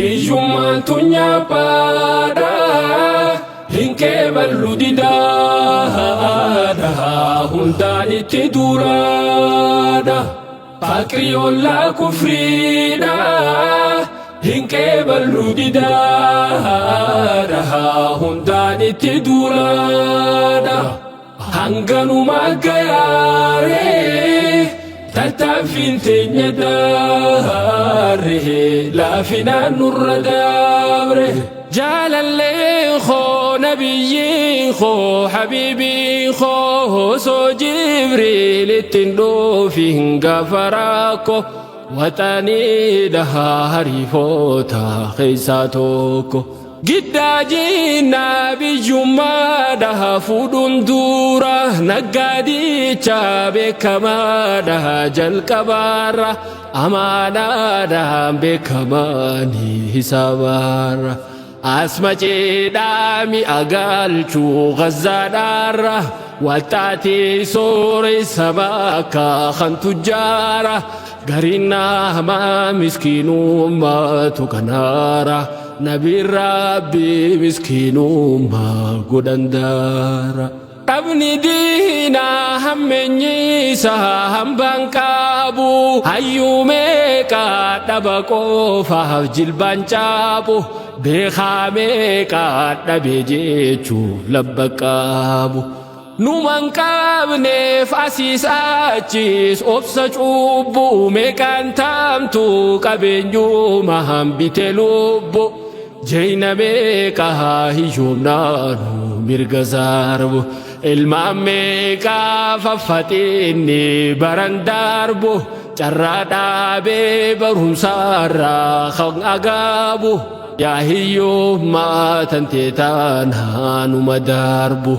Hiyyummaan tunyaa baadhaa hinkee bal'u didaadha hundaan itti duulaadha Fakrii ollaa kufriidha hinkee bal'u didaadha hundaan itti duulaadha Hanganumaa gayaaree tattaaffiin teenya daaree laafinaan nurra dabre jaalalleen koo nabiyyiin koo habiibiin koo osoo Jibriil ittiin dhuufin gaafa rakkoo waxanii dhahaa hariifoota keessaa tokko Giddaajiin nabiyyummaadha fuudhuun dura naggaadicha beekamaadha jalqabaarra amaanaadhaan beekamaani hisaabaarra asma ceedhaa mi'a galchuu gazzaadhaarra walxaatii sooressa bakka kan tujjaara gariin namaa miskiinummaatu kanaara Nabi Rabbi miskinummaa godhandaara Dhabni diina hammeenyiisa hambaan qabu hayyuu meeqaa dhaba qofaaf jilbaan caabu beekaa meeqaa dhabe jechuuf labba qabu Numan qabneef asiis achis obsa cubbuu meeqaan taamtu qabeenyuma hambite lubbu Jayna meeqaa hiyyoomnaanu mirga sarbu ilmaan meeqaa faffaxinni baran darbu carraa dhaabee barumsaarraa kan agaabu yaa hiyyoommaa tantee taanaanuma darbu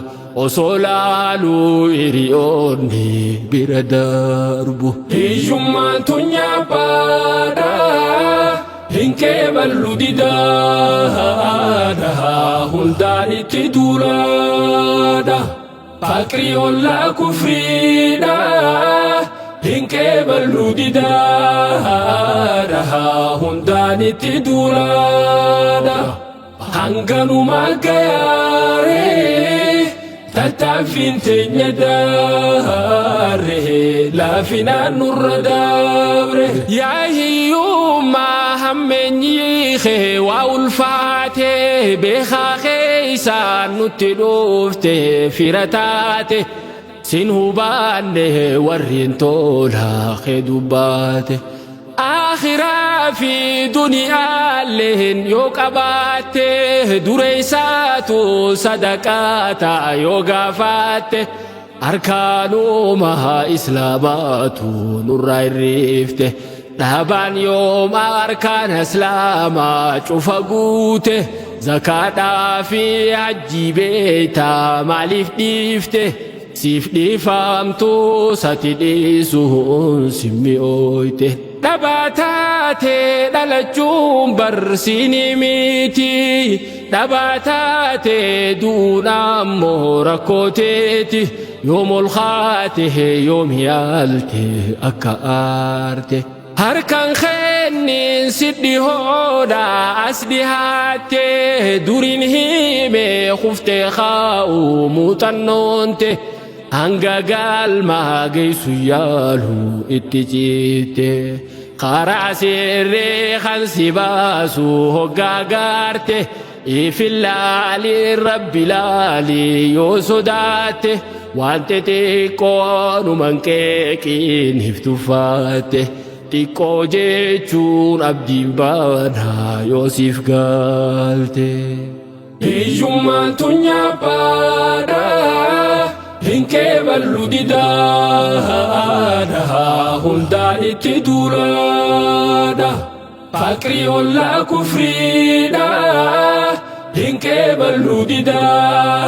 osoo laaluu hiriyoonni bira darbu Hiyyummaan tunyaa baadhaa hinkee bal'u didaadha hundaan itti duulaadha Fakrii ollaa kufriidha hinkee bal'u didaadha hundaan itti duulaadha Hanganumaa gayaaree tattaaffiin teenya daaree laafinaan nurra dabre yaa hiyyummaa hammeenyii kee waa ulfaatee beekaa keeysaan nutti dhufte fira taate sin hubaanne warreen tolaa kee dubbaate Akhiraa fi duniyaalleen yoo qabaatte dureessaatu sadaqaa ta'a yoo gaafaatte Arkaanumaa islaamaatu nurraa hirrifte dhaabaan yooma arkaan islaamaa cufa guute zakaadhaa fi hajjii beeytaa maaliif dhiifte siif dhiifamtu sati dhiisuun simmi'ooyte Dhabaataate dhalachuun barsiini miti Dhabaataate duudhaammoo rakkooteeti yoom ol kaate yoom yaalte akka aarte Harkaan kennin sidhi hoodha as dhihaatte duriin himee kuftee kaa'uu muuxannoonte Hanga galmaa geessu yaalu itti ciite karaa sirree kan si baasu hoggaa gaarte ifillaalii rabbi laalii yoo sodaatte waan xixiqqoonuman qeeqiin hiftuffatte xiqqoo jechuun abdiin baanaa yoo siif galte Hiyyummaan tunyaa baadhaa hinkee bal'u didaadha hundaan itti duulaadha Fakrii ollaa kufriidha hinkee bal'u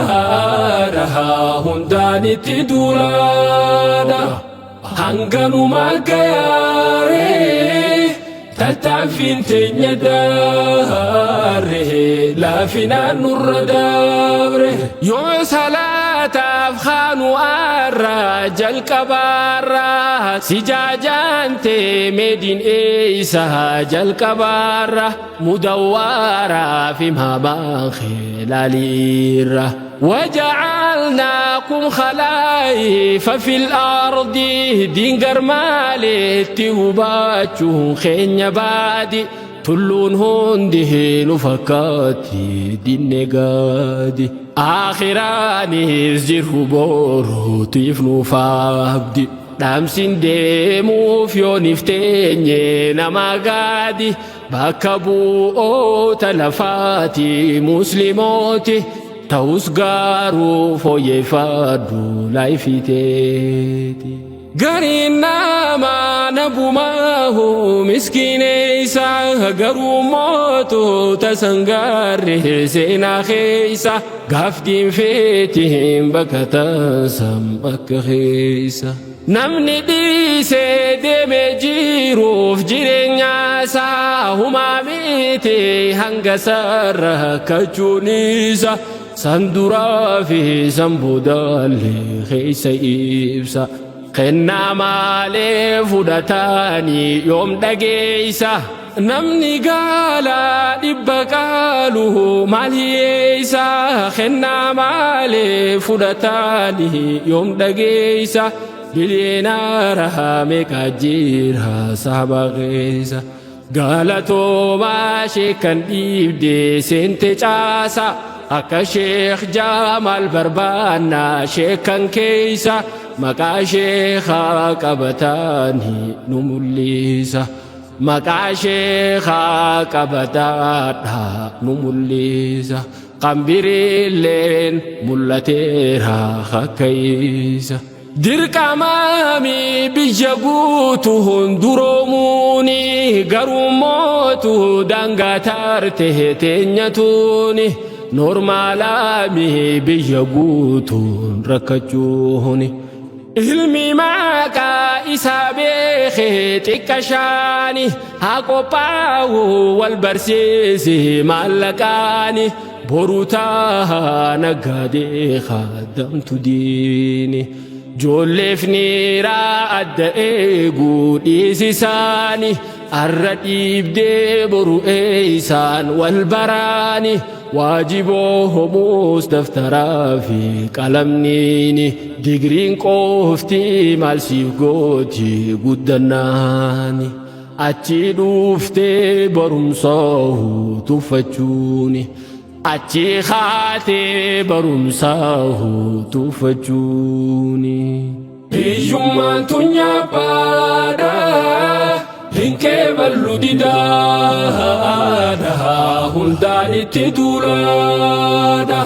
didaadha hundaan itti duulaadha Hanganumaa gayaaree تتعفين تنيداره لا فينا نور دابره يوم صلاة أفخان الرجل كبارة سجاجان مدين إيسا جل كبارة مدورة في مهبان خلاليرة وجعلناكم خلائف في الأرض دينجر مالي تهباتشون خين بادي تلون هنده نفكاتي دين نقادي آخراني زجره بورو تيفنو فابدي دامسين ديمو فيو نفتيني نما قادي باكبو تلفاتي مسلموتي توسغارو فوي فادو لايفيتي غارينا ما نبو ماهو مسكين إيسا غارو موتو تسنغار سينا خيسا غافتين فيتهم بكتا سمك خيسا نمني ديسي ديمي جيروف جيرينياسا هما ميتي هنگا سر كجونيسا سندورا في سنبودالي خيسا إبسا خنا مالي فودتاني يوم دقيسا نمني قالا دبقالو ماليسا خنا مالي فودتاني يوم دقيسا بلينا رحمك أجيرها صحبا غيسا قالتو ما شيكن إبدي سنت جاسا أكا شيخ جامال بربانا شيكن كيسا مكا شيخا قبتاني نموليسا مكا شيخا قبتانها نموليسا قنبري اللين ملتيرها خكيسا dirqa maami biyya guutuun duroomuni garumootu dangaa taarte teenyatuuni normaalaami biyya guutuun rakkachuuni ilmi maqaa isaa beekee xiqqashaani haa qophaawu wal barsiise maallaqaani boruutaa naggaadee haadamtu diini جولفني را أدئيقو ديسيساني الرديب دي برو إيسان والبراني واجبوه مستفترا في قلمنيني ديگرين قوفتي مالسيف قوتي قدناني أتي دوفتي برمصاه تفتشوني أتي خاتي برمساه تفجوني إيجومان تنيا بادا هنكي بلودي دادا هنداني تدولادا